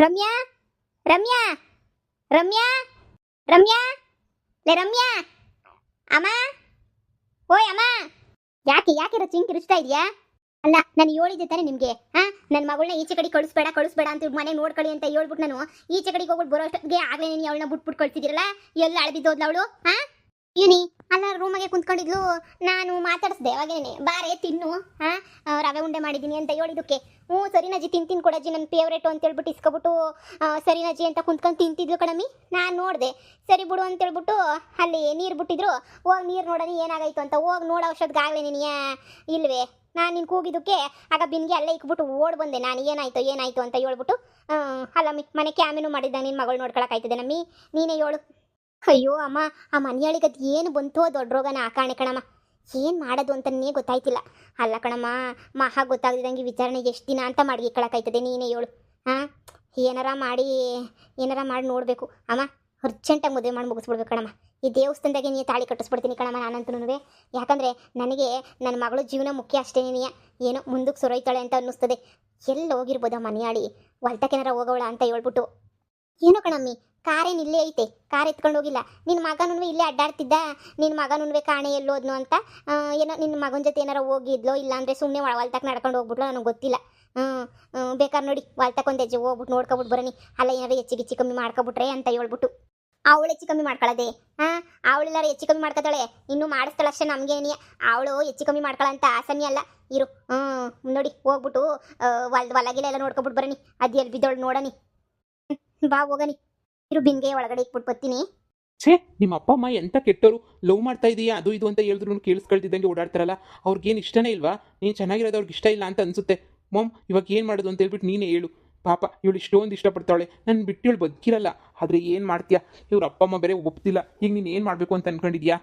ರಮ್ಯಾ ರಮ್ಯಾ ರಮ್ಯಾ ರಮ್ಯಾ ಲೇ ರಮ್ಯಾ ಅಮ್ಮ ಓಯ್ ಅಮ್ಮ ಯಾಕೆ ಯಾಕೆ ರಚಿಂಗ್ ಕಿರಿಸ್ತಾ ಇದೆಯಾ? ಅಲ್ಲ ನಾನು ಹೇಳಿದ್ದೆ ತಾನೆ ನಿಮಗೆ, ನನ್ನ ಮಗಳನ್ನ ಈಚೆ ಕಡೆ ಕಳಿಸ್ಬೇಡ ಅಂತ ಮನೆಗೆ ನೋಡ್ಕೊಳ್ಳಿ ಅಂತ ಹೇಳ್ಬಿಟ್ಟು ನಾನು ಈಚೆ ಕಡೆಗೆ ಹೋಗ್ಬಿಟ್ಟು ಬರೋ ಅಷ್ಟೊತ್ತಿಗೆ ಆಗಲೇ ನೀನು ಅವಳನ್ನ ಬಿಟ್ಬಿಟ್ಟು ಕಳ್ಸಿದಿರಲ್ಲ. ಎಲ್ಲ ಅಳಬಿದ್ದೋದ್ಲ ಅವಳು. ಇವನಿ ಅಲ್ಲ ರೂಮಗೆ ಕುಂತ್ಕೊಂಡಿದ್ಲು, ನಾನು ಮಾತಾಡಿಸ್ದೆ ಅವಾಗೇನೆ ಬಾರೆ ತಿನ್ನು ರವೆ ಉಂಡೆ ಮಾಡಿದ್ದೀನಿ ಅಂತ ಹೇಳಿದಕ್ಕೆ ಹ್ಞೂ ಸರಿನಜ್ಜಿ ತಿಂತೀನಿ ಕೊಡಜ್ಜಿ ನನ್ನ ಫೇವ್ರೇಟು ಅಂತ ಹೇಳ್ಬಿಟ್ಟು ಇಸ್ಕೊಬಿಟ್ಟು ಸರಿನಜ್ಜಿ ಅಂತ ಕುಂತ್ಕೊಂಡು ತಿಂತಿದ್ಲು ಕಣಮ್ಮಿ. ನಾನು ನೋಡಿದೆ ಸರಿ ಬಿಡು ಅಂತ ಹೇಳ್ಬಿಟ್ಟು ಅಲ್ಲಿ ನೀರು ಬಿಟ್ಟಿದ್ರು, ಹೋಗಿ ನೀರು ನೋಡೋಣ ಏನಾಗಾಯ್ತು ಅಂತ ಹೋಗಿ ನೋಡೋ ಅಷ್ಟೊತ್ತಿಗಾಗಲೇ ನೀನು ಇಲ್ವೇ. ನಾನು ನಿನ್ನ ಕೂಗಿದ್ದಕ್ಕೆ ಆಗ ಬಿನ್ಗೆ ಅಲ್ಲೇ ಇಕ್ಬಿಟ್ಟು ಓಡ್ ಬಂದೆ ನಾನು, ಏನಾಯ್ತು ಅಂತ ಹೇಳ್ಬಿಟ್ಟು. ಅಲ್ಲಮ್ಮಿ ಮನೆ ಕ್ಯಾಮಿನೂ ಮಾಡಿದ್ದ ನಿನ್ನ ಮಗಳು ನೋಡ್ಕೊಳಕ್ಕಾಯ್ತದೆ ನಮ್ಮಿ, ನೀನೇ ಹೇಳು. ಅಯ್ಯೋ ಅಮ್ಮ, ಆ ಮನೆಯೊಳಗದು ಏನು ಬಂತೋ ದೊಡ್ಡ ರೋಗನ ಆ ಕಾಣೆ ಕಣಮ್ಮ, ಏನು ಮಾಡೋದು ಅಂತನೇ ಗೊತ್ತಾಯ್ತಿಲ್ಲ. ಅಲ್ಲ ಕಣಮ್ಮ, ಮಹಾ ಗೊತ್ತಾಗದಿದ್ದಂಗೆ ವಿಚಾರಣೆ ಎಷ್ಟು ದಿನ ಅಂತ ಮಾಡಿ ಇಕ್ಕಳಕ್ಕಾಯ್ತದೆ, ನೀನೇ ಹೇಳು. ಏನಾರ ಮಾಡಿ ನೋಡಬೇಕು ಅಮ್ಮ, ಅರ್ಜೆಂಟಾಗಿ ಮದುವೆ ಮಾಡಿ ಮುಗಿಸ್ಬಿಡ್ಬೇಕು ಕಣಮ್ಮ. ಈ ದೇವಸ್ಥಾನದಾಗೆ ನೀ ತಾಳಿ ಕಟ್ಟಿಸ್ಬಿಡ್ತೀನಿ ಕಣಮ್ಮ ನಾನಂತೂ. ಯಾಕಂದರೆ ನನಗೆ ನನ್ನ ಮಗಳು ಜೀವನ ಮುಖ್ಯ ಅಷ್ಟೇ. ಏನೋ ಮುಂದಕ್ಕೆ ಸೊರೈತಾಳೆ ಅಂತ ಅನ್ನಿಸ್ತದೆ. ಎಲ್ಲಿ ಹೋಗಿರ್ಬೋದ ಮನೆಯಾಳಿ, ಹೊಲ್ತಕ್ಕೇನಾರ ಹೋಗೋಳ ಅಂತ ಹೇಳ್ಬಿಟ್ಟು. ಏನೋ ಕಣಮ್ಮಿ, ಕಾರೇನು ಇಲ್ಲೇ ಐತೆ, ಕಾರ್ ಎತ್ಕೊಂಡು ಹೋಗಿಲ್ಲ. ನಿನ್ನ ಮಗನೂ ಇಲ್ಲೇ ಅಡ್ಡಾಡ್ತಿದ್ದ, ನಿನ್ನ ಮಗನೂ ಕಾಣೆ ಎಲ್ಲೋದ್ನು ಅಂತ. ಏನೋ ನಿನ್ನ ಮಗನ ಜೊತೆ ಏನಾರ ಹೋಗಿದ್ಲೋ, ಇಲ್ಲಾಂದರೆ ಸುಮ್ಮನೆ ಹೊಲ್ತಕ್ಕೆ ನಡ್ಕೊಂಡು ಹೋಗ್ಬಿಟ್ಲು, ನನಗೆ ಗೊತ್ತಿಲ್ಲ. ಬೇಕಾದ್ರೆ ನೋಡಿ ಹೊಲ್ತಕ್ಕೆ ಒಂದು ಹೆಜ್ಜೆ ಹೋಗ್ಬಿಟ್ಟು ನೋಡ್ಕೊಬಿಟ್ಟು ಬರೋನಿ. ಅಲ್ಲ ಏನಾರು ಹೆಚ್ಚು ಕಮ್ಮಿ ಮಾಡ್ಕೊಬಿಟ್ರೆ ಅಂತ ಹೇಳ್ಬಿಟ್ಟು. ಅವಳು ಹೆಚ್ಚು ಕಮ್ಮಿ ಮಾಡ್ಕೊಳ್ಳೋದೆ, ಅವಳೆಲ್ಲಾರು ಹೆಚ್ಚು ಕಮ್ಮಿ ಮಾಡ್ಕೊತಾಳೆ, ಇನ್ನೂ ಮಾಡಿಸ್ತಾಳೆ ಅಷ್ಟೇ. ನಮಗೇನಿ ಅವಳು ಹೆಚ್ಚು ಕಮ್ಮಿ ಮಾಡ್ಕೊಳ್ಳೋ ಅಂತ ಆಸನಿ ಅಲ್ಲ. ಇರು ನೋಡಿ ಹೋಗ್ಬಿಟ್ಟು ಹೊಲಗಿಲೆಲ್ಲ ನೋಡ್ಕೊಬಿಟ್ಟು ಬರೋನಿ. ಅದು ಎಲ್ಲಿ ಬಿದ್ದವಳು ನೋಡನಿ, ಬಾ ಹೋಗನಿ. ಇರು ಬಿಂಗೆ ಒಳಗಡೆ ಇಟ್ಬಿಟ್ಟು ಬರ್ತೀನಿ. ಛೇ, ನಿಮ್ಮ ಅಪ್ಪ ಅಮ್ಮ ಎಂತ ಕೆಟ್ಟವರು, ಲವ್ ಮಾಡ್ತಾ ಇದೀಯಾ ಅದು ಇದು ಅಂತ ಹೇಳಿದ್ರು ಕೇಳಿಸ್ಕೊಳ್ತಿದ್ದಂಗೆ ಓಡಾಡ್ತಾರಲ್ಲ. ಅವ್ರಿಗೇನು ಇಷ್ಟನೇ ಇಲ್ವಾ? ನೀನು ಚೆನ್ನಾಗಿರೋದು ಅವ್ರಿಗೆ ಇಷ್ಟ ಇಲ್ಲ ಅಂತ ಅನ್ಸುತ್ತೆ. ಮಮ್ ಇವಾಗ ಏನು ಮಾಡೋದು ಅಂತ ಹೇಳ್ಬಿಟ್ಟು ನೀನೇ ಹೇಳು. ಪಾಪ ಇವಳು ಇಷ್ಟೊಂದು ಇಷ್ಟಪಡ್ತಾಳೆ, ನನ್ನ ಬಿಟ್ಟು ಇವಳು ಬದುಕಿರಲ್ಲ. ಆದರೆ ಏನು ಮಾಡ್ತೀಯಾ, ಇವ್ರ ಅಪ್ಪ ಅಮ್ಮ ಬೇರೆ ಒಪ್ತಿಲ್ಲ. ಈಗ ನೀನು ಏನು ಮಾಡಬೇಕು ಅಂತ ಅನ್ಕೊಂಡಿದ್ಯಾ?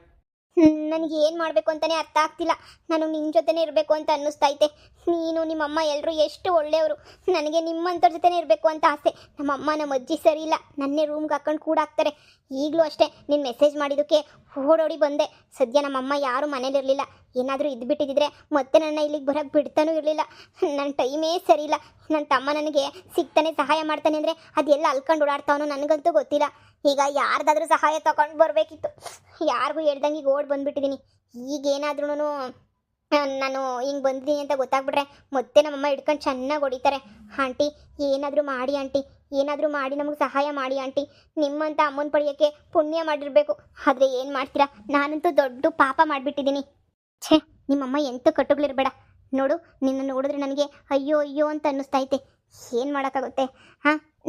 ನನಗೆ ಏನು ಮಾಡಬೇಕು ಅಂತಲೇ ಅರ್ಥ ಆಗ್ತಿಲ್ಲ. ನಾನು ನಿನ್ನ ಜೊತೆನೇ ಇರಬೇಕು ಅಂತ ಅನ್ನಿಸ್ತೈತೆ. ನೀನು ನಿಮ್ಮಮ್ಮ ಎಲ್ಲರೂ ಎಷ್ಟು ಒಳ್ಳೆಯವರು. ನನಗೆ ನಿಮ್ಮಂಥವ್ರ ಜೊತೆನೇ ಇರಬೇಕು ಅಂತ ಆಸೆ. ನಮ್ಮಮ್ಮ ನಮ್ಮ ಅಜ್ಜಿ ಸರಿ ಇಲ್ಲ, ನನ್ನೇ ರೂಮ್ಗೆ ಹಾಕೊಂಡು ಕೂಡ ಹಾಕ್ತಾರೆ. ಈಗಲೂ ಅಷ್ಟೇ ನೀನು ಮೆಸೇಜ್ ಮಾಡಿದ್ದಕ್ಕೆ ಓಡೋಡಿ ಬಂದೆ. ಸದ್ಯ ನಮ್ಮಮ್ಮ ಯಾರೂ ಮನೇಲಿರಲಿಲ್ಲ. ಏನಾದರೂ ಇದ್ದುಬಿಟ್ಟಿದ್ರೆ ಮತ್ತೆ ನನ್ನ ಇಲ್ಲಿಗೆ ಬರೋಕ್ಕೆ ಬಿಡ್ತಾನೂ ಇರಲಿಲ್ಲ. ನನ್ನ ಟೈಮೇ ಸರಿ ಇಲ್ಲ. ನನ್ನ ತಮ್ಮ ನನಗೆ ಸಿಗ್ತಾನೆ ಸಹಾಯ ಮಾಡ್ತಾನೆ ಅಂದರೆ ಅದೆಲ್ಲ ಅಲ್ಕೊಂಡು ಓಡಾಡ್ತಾವನೋ ನನಗಂತೂ ಗೊತ್ತಿಲ್ಲ. ಈಗ ಯಾರ್ದಾದ್ರೂ ಸಹಾಯ ತಗೊಂಡು ಬರಬೇಕಿತ್ತು, ಯಾರಿಗೂ ಹೇಳ್ದಂಗೆ ಈಗ ಓಡಿ ಬಂದುಬಿಟ್ಟಿದ್ದೀನಿ. ಈಗೇನಾದ್ರೂ ನಾನು ಹಿಂಗೆ ಬಂದಿದ್ದೀನಿ ಅಂತ ಗೊತ್ತಾಗ್ಬಿಟ್ರೆ ಮತ್ತೆ ನಮ್ಮಮ್ಮ ಹಿಡ್ಕೊಂಡು ಚೆನ್ನಾಗಿ ಹೊಡಿತಾರೆ. ಆಂಟಿ ಏನಾದರೂ ಮಾಡಿ ಆಂಟಿ, ಏನಾದರೂ ಮಾಡಿ ನಮಗೆ ಸಹಾಯ ಮಾಡಿ ಆಂಟಿ. ನಿಮ್ಮಂಥ ಅಮ್ಮನ ಪಡೆಯೋಕ್ಕೆ ಪುಣ್ಯ ಮಾಡಿರಬೇಕು. ಆದರೆ ಏನು ಮಾಡ್ತೀರಾ, ನಾನಂತೂ ದೊಡ್ಡ ಪಾಪ ಮಾಡಿಬಿಟ್ಟಿದ್ದೀನಿ. ಛೇ, ನಿಮ್ಮಮ್ಮ ಎಂತೂ ಕಟ್ಟುಗಳಿರಬೇಡ. ನೋಡು, ನಿನ್ನ ನೋಡಿದ್ರೆ ನನಗೆ ಅಯ್ಯೋ ಅಯ್ಯೋ ಅಂತ ಅನ್ನಿಸ್ತೈತೆ. ಏನು ಮಾಡೋಕ್ಕಾಗುತ್ತೆ?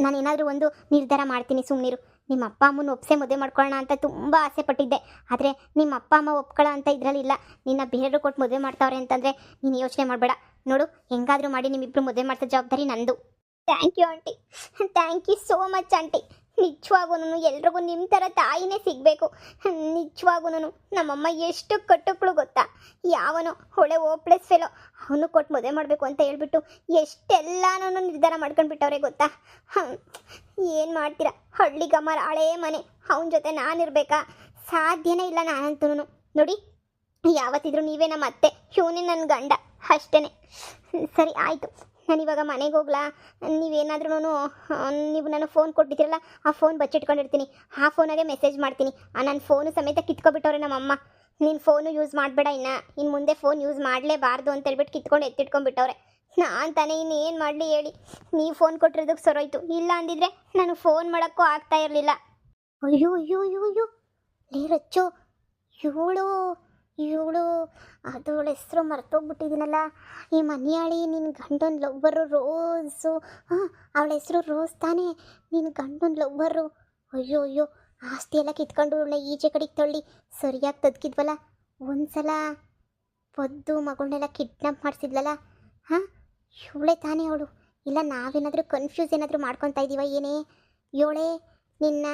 ನಾನೇನಾದರೂ ಒಂದು ನಿರ್ಧಾರ ಮಾಡ್ತೀನಿ, ಸುಮ್ಮನಿರು. ನಿಮ್ಮ ಅಪ್ಪ ಅಮ್ಮನ ಒಪ್ಸೆ ಮದುವೆ ಮಾಡ್ಕೊಳ್ಳೋಣ ಅಂತ ತುಂಬ ಆಸೆ ಪಟ್ಟಿದ್ದೆ. ಆದರೆ ನಿಮ್ಮ ಅಪ್ಪ ಅಮ್ಮ ಒಪ್ಕೊಳ್ಳೋ ಅಂತ ಇದರಲ್ಲಿಲ್ಲ. ನಿನ್ನ ಬೇರೆಯವರು ಕೊಟ್ಟು ಮದುವೆ ಮಾಡ್ತಾವ್ರೆ ಅಂತಂದರೆ ನೀನು ಯೋಚನೆ ಮಾಡಬೇಡ. ನೋಡು, ಹೆಂಗಾದರೂ ಮಾಡಿ ನಿಮ್ಮಿಬ್ಬರು ಮದುವೆ ಮಾಡಿಸೋ ಜವಾಬ್ದಾರಿ ನಂದು. Thank you aunty, thank you so much aunty. ನಿಜವಾಗೂ ಎಲ್ರಿಗೂ ನಿಮ್ಮ ಥರ ತಾಯಿನೇ ಸಿಗಬೇಕು. ನಿಜವಾಗೂ ನಮ್ಮಮ್ಮ ಎಷ್ಟು ಕಟ್ಟುಗಳು ಗೊತ್ತಾ. ಯಾವನೋ ಹೊಳೆ ಓಪ್ಲೆಸ್ ಫೆಲೋ ಅವನು ಕೊಟ್ಟು ಮದುವೆ ಮಾಡಬೇಕು ಅಂತ ಹೇಳ್ಬಿಟ್ಟು ಎಷ್ಟೆಲ್ಲನೂ ನಿರ್ಧಾರ ಮಾಡ್ಕೊಂಡ್ಬಿಟ್ಟವ್ರೆ ಗೊತ್ತಾ. ಏನು ಮಾಡ್ತೀರಾ, ಹಳ್ಳಿ ಗಮರ ಹಳೇ ಮನೆ, ಅವನ ಜೊತೆ ನಾನಿರ್ಬೇಕಾ? ಸಾಧ್ಯನೇ ಇಲ್ಲ ನಾನಂತೂ. ನೋಡಿ, ಯಾವತ್ತಿದ್ರೂ ನೀವೇ ನಮ್ಮ ಅತ್ತೆ, ಇವನೇ ನನ್ನ ಗಂಡ ಅಷ್ಟೇ. ಸರಿ ಆಯಿತು, ನಾನಿವಾಗ ಮನೆಗೆ ಹೋಗ್ಲಾ? ನೀವೇನಾದ್ರೂ ನೀವು ನನಗೆ ಫೋನ್ ಕೊಟ್ಟಿದ್ದೀರಲ್ಲ, ಆ ಫೋನ್ ಬಚ್ಚಿಟ್ಕೊಂಡಿರ್ತೀನಿ. ಆ ಫೋನಾಗೆ ಮೆಸೇಜ್ ಮಾಡ್ತೀನಿ. ನನ್ನ ಫೋನು ಸಮೇತ ಕಿತ್ಕೊಬಿಟ್ಟವ್ರೆ ನಮ್ಮಮ್ಮ. ನೀನು ಫೋನು ಯೂಸ್ ಮಾಡಬೇಡ, ಇನ್ನು ಮುಂದೆ ಫೋನ್ ಯೂಸ್ ಮಾಡಲೇಬಾರ್ದು ಅಂತ ಹೇಳ್ಬಿಟ್ಟು ಕಿತ್ಕೊಂಡು ಎತ್ತಿಟ್ಕೊಂಡ್ಬಿಟ್ಟವ್ರೆ. ನಾನು ತಾನೇ ಇನ್ನೇನು ಮಾಡಲಿ ಹೇಳಿ. ನೀವು ಫೋನ್ ಕೊಟ್ಟಿರೋದಕ್ಕೆ ಸರೋಯ್ತು, ಇಲ್ಲ ಅಂದಿದ್ರೆ ನಾನು ಫೋನ್ ಮಾಡೋಕ್ಕೂ ಆಗ್ತಾ ಇರಲಿಲ್ಲ. ಅಯ್ಯೋ ಅಯ್ಯೋ ಅಯ್ಯೋ ಅಯ್ಯೋ ಲೇ ರಚ್ಚು, ಇವಳು ಅದವಳ ಹೆಸರು ಮರ್ತೋಗ್ಬಿಟ್ಟಿದ್ದೀನಲ್ಲ. ಈ ಮನೆಯಾಳಿ ನಿನ್ನ ಗಂಡನ ಲವ್ವರು ರೋಸು. ಅವಳ ಹೆಸರು ರೋಸ್ ತಾನೇ, ನಿನ್ನ ಗಂಡನ ಲವ್ವರು. ಅಯ್ಯೋ ಅಯ್ಯೋ, ಆಸ್ತಿ ಎಲ್ಲ ಕಿತ್ಕೊಂಡು ಇವಳನ್ನ ಈಚೆ ಕಡೆಗೆ ತಳ್ಳಿ ಸರಿಯಾಗಿ ತದ್ಕಿದ್ವಲ್ಲ. ಒಂದು ಸಲ ಪದ್ದು ಮಗಳನ್ನೆಲ್ಲ ಕಿಡ್ನಾಪ್ ಮಾಡಿಸಿದ್ಲಲ್ಲ, ಇವಳೇ ತಾನೇ ಅವಳು. ಇಲ್ಲ ನಾವೇನಾದರೂ ಕನ್ಫ್ಯೂಸ್ ಏನಾದರೂ ಮಾಡ್ಕೊತಾ ಇದ್ದೀವ ಏನೇ? ಇವಳೇ ನಿನ್ನ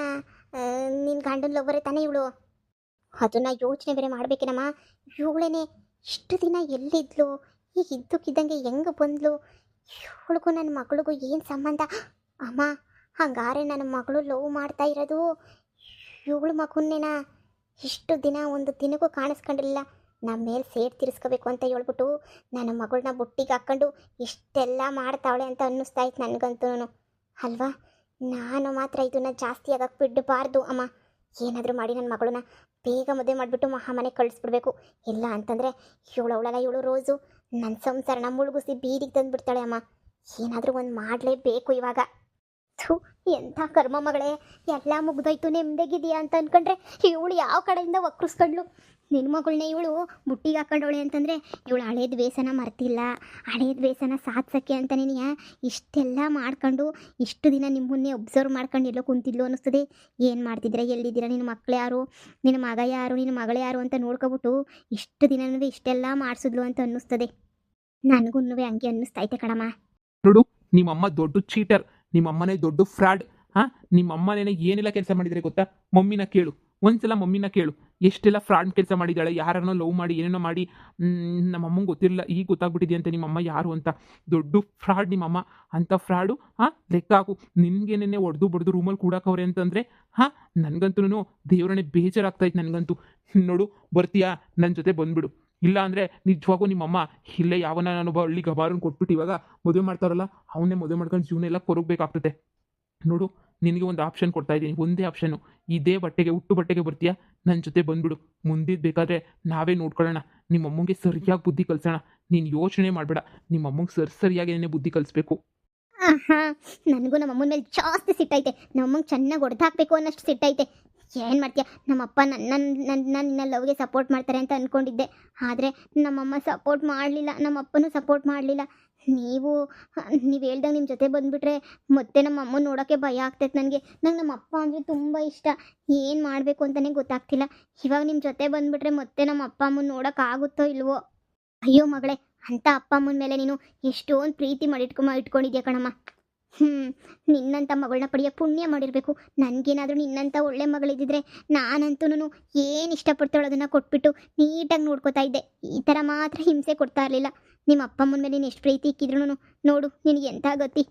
ಗಂಡನ ಲವ್ವರೇ ತಾನೇ ಇವಳು? ಅದನ್ನು ಯೋಚನೆ ಬೇರೆ ಮಾಡಬೇಕೇನಮ್ಮ. ಇವಳೇನೆ ಇಷ್ಟು ದಿನ ಎಲ್ಲಿದ್ಲು, ಈಗ ಇದ್ದಕ್ಕಿದ್ದಂಗೆ ಹೆಂಗೆ ಬಂದ್ಲು? ಇವಳಿಗೂ ನನ್ನ ಮಗಳಿಗೂ ಏನು ಸಂಬಂಧ? ಅಮ್ಮ, ಹಂಗಾರೆ ನನ್ನ ಮಗಳು ಲವ್ ಮಾಡ್ತಾ ಇರೋದು ಇವಳು ಮಗುನ್ನೇನಾ? ಇಷ್ಟು ದಿನ ಒಂದು ದಿನಕ್ಕೂ ಕಾಣಿಸ್ಕೊಂಡಿಲ್ಲ. ನಮ್ಮ ಮೇಲೆ ಸೇಡ್ ತೀರಿಸ್ಕೋಬೇಕು ಅಂತ ಹೇಳ್ಬಿಟ್ಟು ನನ್ನ ಮಗಳನ್ನ ಬುಟ್ಟಿಗೆ ಹಾಕ್ಕೊಂಡು ಇಷ್ಟೆಲ್ಲ ಮಾಡ್ತಾವಳೆ ಅಂತ ಅನ್ನಿಸ್ತಾ ಇತ್ತು ನನಗಂತೂ. ಅಲ್ವಾ? ನಾನು ಮಾತ್ರ ಇದನ್ನ ಜಾಸ್ತಿ ಆಗಕ್ಕೆ ಬಿಡಬಾರ್ದು ಅಮ್ಮ. ಏನಾದರೂ ಮಾಡಿ ನನ್ನ ಮಗಳನ್ನ ಬೇಗ ಮದುವೆ ಮಾಡಿಬಿಟ್ಟು ಮನೆಗೆ ಕಳಿಸ್ಬಿಡ್ಬೇಕು. ಇಲ್ಲ ಅಂತಂದರೆ ಇವಳು ರೋಸು ನನ್ನ ಸಂಸಾರನ ಮುಳುಗಿಸಿ ಬೀದಿಗೆ ತಂದುಬಿಡ್ತಾಳೆ ಅಮ್ಮ. ಏನಾದರೂ ಒಂದು ಮಾಡಲೇಬೇಕು ಇವಾಗ. ಥು, ಎಂಥ ಕರ್ಮ ಮಗಳೇ, ಎಲ್ಲ ಮುಗ್ದೋಯ್ತು ನೆಮ್ಮದಿಗಿದೆಯಾ ಅಂತ ಅಂದ್ಕೊಂಡ್ರೆ ಇವಳು ಯಾವ ಕಡೆಯಿಂದ ವಕ್ರಿಸ್ಕೊಂಡ್ಲು. ನಿನ್ನ ಮಗಳನ್ನೇ ಇವಳು ಬುಟ್ಟಿಗೆ ಹಾಕೊಂಡವಳೆ ಅಂತಂದರೆ ಇವಳು ಹಳೇದು ವೇಸನ ಮರ್ತಿಲ್ಲ, ಹಳೇದು ವೇಸನ ಸಾಧಿಸೋಕ್ಕೆ ಅಂತಲೇ ಇಷ್ಟೆಲ್ಲ ಮಾಡ್ಕೊಂಡು ಇಷ್ಟು ದಿನ ನಿಮ್ಮನ್ನೇ ಒಬ್ಸರ್ವ್ ಮಾಡ್ಕೊಂಡು ಎಲ್ಲೋ ಕುಂತಿದ್ಲು ಅನ್ನಿಸ್ತದೆ. ಏನು ಮಾಡ್ತಿದ್ದೀರಾ, ಎಲ್ಲಿದ್ದೀರಾ, ನಿನ್ನ ಮಕ್ಕಳು ಯಾರು, ನಿನ್ನ ಮಗ ಯಾರು, ನಿನ್ನ ಮಗಳು ಯಾರು ಅಂತ ನೋಡ್ಕೊಬಿಟ್ಟು ಇಷ್ಟು ದಿನವೂ ಇಷ್ಟೆಲ್ಲ ಮಾಡಿಸಿದ್ಲು ಅಂತ ಅನ್ನಿಸ್ತದೆ. ನನಗೂ ಹಂಗೆ ಅನ್ನಿಸ್ತೈತೆ ಕಣಮ್ಮ. ನೋಡು, ನಿಮ್ಮಮ್ಮ ದೊಡ್ಡ ಚೀಟರ್, ನಿಮ್ಮಮ್ಮನೇ ದೊಡ್ಡ ಫ್ರಾಡ್. ಹಾಂ, ನಿಮ್ಮಮ್ಮನೇನೆ ಏನೆಲ್ಲ ಕೆಲಸ ಮಾಡಿದರೆ ಗೊತ್ತಾ? ಮಮ್ಮಿನ ಕೇಳು, ಒಂದ್ಸಲ ಮಮ್ಮಿನ ಕೇಳು, ಎಷ್ಟೆಲ್ಲ ಫ್ರಾಡ್ ಕೆಲಸ ಮಾಡಿದ್ದಾಳೆ. ಯಾರನ್ನೋ ಲವ್ ಮಾಡಿ ಏನೇನೋ ಮಾಡಿ ನಮ್ಮಮ್ಮಂಗೆ ಗೊತ್ತಿರಲಿಲ್ಲ, ಈಗ ಗೊತ್ತಾಗ್ಬಿಟ್ಟಿದೆಯಂತೆ ನಿಮ್ಮಮ್ಮ ಯಾರು ಅಂತ. ದೊಡ್ಡ ಫ್ರಾಡ್ ನಿಮ್ಮಮ್ಮ. ಅಂಥ ಫ್ರಾಡು ಲೆಕ್ಕ ಹಾಕು. ನಿನಗೇನೇ ಹೊಡೆದು ಬಡ್ದು ರೂಮಲ್ಲಿ ಕೂಡಾಕವ್ರೆ ಅಂತಂದರೆ ನನಗಂತೂ ದೇವರನ್ನೇ ಬೇಜಾರಾಗ್ತಾಯಿತ್ತು ನನಗಂತೂ. ನೋಡು, ಬರ್ತೀಯಾ ನನ್ನ ಜೊತೆ ಬಂದುಬಿಡು. ಇಲ್ಲ ಅಂದರೆ ನಿಜವಾಗೂ ನಿಮ್ಮಮ್ಮ ಇಲ್ಲೇ ಯಾವನ ನಾನೊಬ್ಬ ಹಳ್ಳಿ ಗಬಾರನ್ನು ಕೊಟ್ಬಿಟ್ಟು ಇವಾಗ ಮದುವೆ ಮಾಡ್ತಾರಲ್ಲ, ಅವನ್ನೇ ಮದುವೆ ಮಾಡ್ಕೊಂಡು ಜೀವನ ಎಲ್ಲ ಕೊರಗಬೇಕಾಗ್ತದೆ. ನೋಡು, ನಿನಗೆ ಒಂದು ಆಪ್ಷನ್ ಕೊಡ್ತಾ ಇದ್ದೀನಿ, ಒಂದೇ ಆಪ್ಷನ್ನು. ಇದೇ ಬಟ್ಟೆಗೆ, ಹುಟ್ಟು ಬಟ್ಟೆಗೆ ಬರ್ತೀಯಾ, ನನ್ನ ಜೊತೆ ಬಂದುಬಿಡು. ಮುಂದಿದ್ದು ಬೇಕಾದರೆ ನಾವೇ ನೋಡ್ಕೊಳ್ಳೋಣ. ನಿಮ್ಮಮ್ಮಂಗೆ ಸರಿಯಾಗಿ ಬುದ್ಧಿ ಕಲಿಸೋಣ. ನೀನು ಯೋಚನೆ ಮಾಡಬೇಡ, ನಿಮ್ಮಮ್ಮಂಗೆ ಸರಿಯಾಗಿ ಬುದ್ಧಿ ಕಲಿಸ್ಬೇಕು. ಹಾಂ, ನನಗೂ ನಮ್ಮ ಅಮ್ಮನ ಮೇಲೆ ಜಾಸ್ತಿ ಸಿಟ್ಟೈತೆ. ನಮ್ಮಮ್ಮಂಗೆ ಚೆನ್ನಾಗಿ ಹೊಡೆದಾಕಬೇಕು ಅನ್ನೋಷ್ಟು ಸಿಟ್ಟೈತೆ. ಏನು ಮಾಡ್ತೀಯ, ನಮ್ಮಪ್ಪ ನನ್ನ ಲವ್ಗೆ ಸಪೋರ್ಟ್ ಮಾಡ್ತಾರೆ ಅಂತ ಅಂದ್ಕೊಂಡಿದ್ದೆ. ಆದರೆ ನಮ್ಮಮ್ಮ ಸಪೋರ್ಟ್ ಮಾಡಲಿಲ್ಲ, ನಮ್ಮಪ್ಪನೂ ಸಪೋರ್ಟ್ ಮಾಡಲಿಲ್ಲ. ನೀವು ಹೇಳ್ದಂಗೆ ನಿಮ್ಮ ಜೊತೆ ಬಂದುಬಿಟ್ರೆ ಮತ್ತೆ ನಮ್ಮ ಅಮ್ಮನ ನೋಡೋಕ್ಕೆ ಭಯ ಆಗ್ತೈತೆ ನನಗೆ. ನಮ್ಮ ಅಪ್ಪ ಅಂದರೆ ತುಂಬ ಇಷ್ಟ. ಏನು ಮಾಡಬೇಕು ಅಂತಲೇ ಗೊತ್ತಾಗ್ತಿಲ್ಲ. ಇವಾಗ ನಿಮ್ಮ ಜೊತೆ ಬಂದುಬಿಟ್ರೆ ಮತ್ತೆ ನಮ್ಮ ಅಪ್ಪ ಅಮ್ಮನ ನೋಡೋಕ್ಕಾಗುತ್ತೋ ಇಲ್ವೋ. ಅಯ್ಯೋ ಮಗಳೇ, ಅಂಥ ಅಪ್ಪ ಅಮ್ಮನ ಮೇಲೆ ನೀನು ಎಷ್ಟೊಂದು ಪ್ರೀತಿ ಇಟ್ಕೊಂಡಿದ್ಯಾ ಕಣಮ್ಮ. ನಿನ್ನಂಥ ಮಗಳನ್ನ ಪಡೆಯೋಕ್ಕೆ ಪುಣ್ಯ ಮಾಡಿರಬೇಕು. ನನಗೇನಾದರೂ ನಿನ್ನಂಥ ಒಳ್ಳೆ ಮಗಳಿದ್ದಿದ್ರೆ ನಾನಂತೂ ಏನು ಇಷ್ಟಪಡ್ತಾಳೋ ಅದನ್ನು ಕೊಟ್ಬಿಟ್ಟು ನೀಟಾಗಿ ನೋಡ್ಕೋತಾ ಇದ್ದೆ. ಈ ಥರ ಮಾತ್ರ ಹಿಂಸೆ ಕೊಡ್ತಾ ಇರಲಿಲ್ಲ. ನಿಮ್ಮ ಅಪ್ಪ ಅಮ್ಮನ ಮೇಲೆ ನೀನು ಎಷ್ಟು ಪ್ರೀತಿ ಇಕ್ಕಿದ್ರು ನೋಡು ನಿನಗೆ ಎಂಥ ಗತಿ.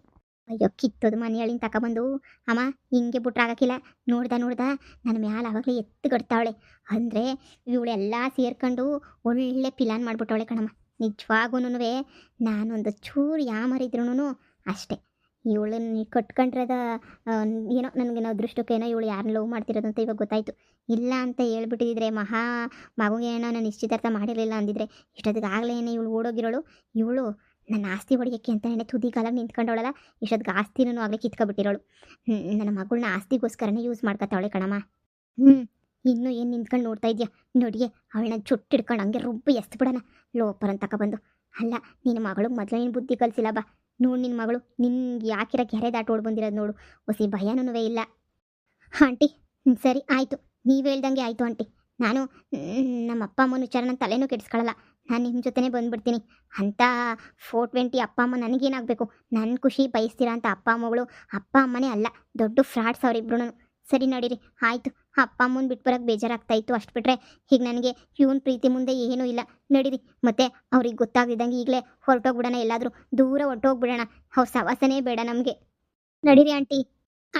ಅಯ್ಯೋ, ಕಿತ್ತೋದು ಮನೆಯಲ್ಲಿನ ತಗೊಬಂದು ಅಮ್ಮ ಹಿಂಗೆ ಬಿಟ್ರಾಗಕ್ಕಿಲ್ಲ. ನೋಡ್ದ ನನ್ನ ಮ್ಯಾಲೆ ಆವಾಗಲೇ ಎತ್ತುಗಡ್ತಾವಳೆ. ಅಂದರೆ ಇವಳೆಲ್ಲ ಸೇರ್ಕೊಂಡು ಒಳ್ಳೆ ಪ್ಲಾನ್ ಮಾಡಿಬಿಟ್ಟವಳೆ ಕಣಮ್ಮ. ನಿಜವಾಗೂ ನಾನೊಂದು ಚೂರು ಯಾಮರಿದ್ರೂ ಅಷ್ಟೇ, ಇವಳನ್ನ ಕಟ್ಕೊಂಡ್ರದ ಏನೋ ನನಗೇನೋ ಅದೃಷ್ಟಕ್ಕೇನೋ ಇವಳು ಯಾರನ್ನ ಲವ್ ಮಾಡ್ತಿರೋದು ಅಂತ ಇವಾಗ ಗೊತ್ತಾಯಿತು. ಇಲ್ಲ ಅಂತ ಹೇಳ್ಬಿಟ್ಟಿದ್ರೆ ಮಗುಗೇನೋ ನಾನು ನಿಶ್ಚಿತಾರ್ಥ ಮಾಡಿರಲಿಲ್ಲ ಅಂದಿದ್ರೆ ಇಷ್ಟೊತ್ತಿಗಾಗಲೇ ಇವಳು ಓಡೋಗಿರೋಳು. ಇವಳು ನನ್ನ ಆಸ್ತಿ ಹೊಡೆಯೋಕ್ಕೆ ಅಂತಲೇ ತುದಿಗಾಲಾಗಿ ನಿಂತ್ಕೊಂಡವಳಲ್ಲ, ಇಷ್ಟೊತ್ತಿಗೆ ಆಸ್ತಿನೂ ಆಗಲೇ ಕಿತ್ಕೊಬಿಟ್ಟಿರೋಳು. ನನ್ನ ಮಗಳನ್ನ ಆಸ್ತಿಗೋಸ್ಕರನೇ ಯೂಸ್ ಮಾಡ್ಕೊತಾವಳೆ ಕಣಮ್ಮ. ಇನ್ನೂ ಏನು ನಿಂತ್ಕೊಂಡು ನೋಡ್ತಾ ಇದೆಯಾ? ನೋಡಿಯೇ ಅವಳನ್ನ ಚುಟ್ಟಿಡ್ಕೊಂಡು ಹಂಗೆ ರುಬ್ಬು ಎಸ್ಬಿಡೋಣ ಲೋಪರ್ ಅಂತ ತಗೊಬಂದು. ಅಲ್ಲ, ನಿನ್ನ ಮಗಳಿಗೆ ಮೊದಲು ನೀನು ಬುದ್ಧಿ ಕಲಿಸಿಲ್ಲ ಬಾ. ನೋಡು, ನಿನ್ನ ಮಗಳು ನಿನ್ಗೆ ಯಾಕಿರ ಗೆರೆ ದಾಟ ಓಡ್ ಬಂದಿರೋದು ನೋಡು. ಹೊಸಿ ಭಯನೂ ಇಲ್ಲ. ಆಂಟಿ, ಸರಿ ಆಯಿತು, ನೀವು ಹೇಳ್ದಂಗೆ ಆಯಿತು ಆಂಟಿ. ನಾನು ನಮ್ಮ ಅಪ್ಪ ಅಮ್ಮನ ವಿಚಾರ ನನ್ನ ತಲೆನೂ ಕೆಡಿಸ್ಕೊಳ್ಳಲ್ಲ. ನಾನು ನಿಮ್ಮ ಜೊತೆನೇ ಬಂದುಬಿಡ್ತೀನಿ. ಅಂಥ 420 ಅಪ್ಪ ಅಮ್ಮ ನನಗೇನಾಗಬೇಕು? ನನ್ನ ಖುಷಿ ಬಯಸ್ತೀರಾ ಅಂತ ಅಪ್ಪ ಅಮ್ಮಗಳು ಅಪ್ಪ ಅಮ್ಮನೇ ಅಲ್ಲ, ದೊಡ್ಡ ಫ್ರಾಡ್ಸ್ ಅವರಿಬ್ರು. ಸರಿ ನಡೀರಿ, ಆಯಿತು. ಅಪ್ಪ ಅಮ್ಮನ ಬಿಟ್ಟು ಬರೋಕ್ಕೆ ಬೇಜಾರಾಗ್ತಾಯಿತ್ತು, ಅಷ್ಟು ಬಿಟ್ಟರೆ ಈಗ ನನಗೆ ಇವನ್ ಪ್ರೀತಿ ಮುಂದೆ ಏನೂ ಇಲ್ಲ. ನಡೀರಿ, ಮತ್ತೆ ಅವ್ರಿಗೆ ಗೊತ್ತಾಗ್ದಿದ್ದಂಗೆ ಈಗಲೇ ಹೊರಟೋಗ್ಬಿಡೋಣ, ಎಲ್ಲಾದರೂ ದೂರ ಹೊರಟೋಗ್ಬಿಡೋಣ. ಅವ್ರ ಸವಾಸನೇ ಬೇಡ ನಮಗೆ. ನಡೀರಿ ಆಂಟಿ.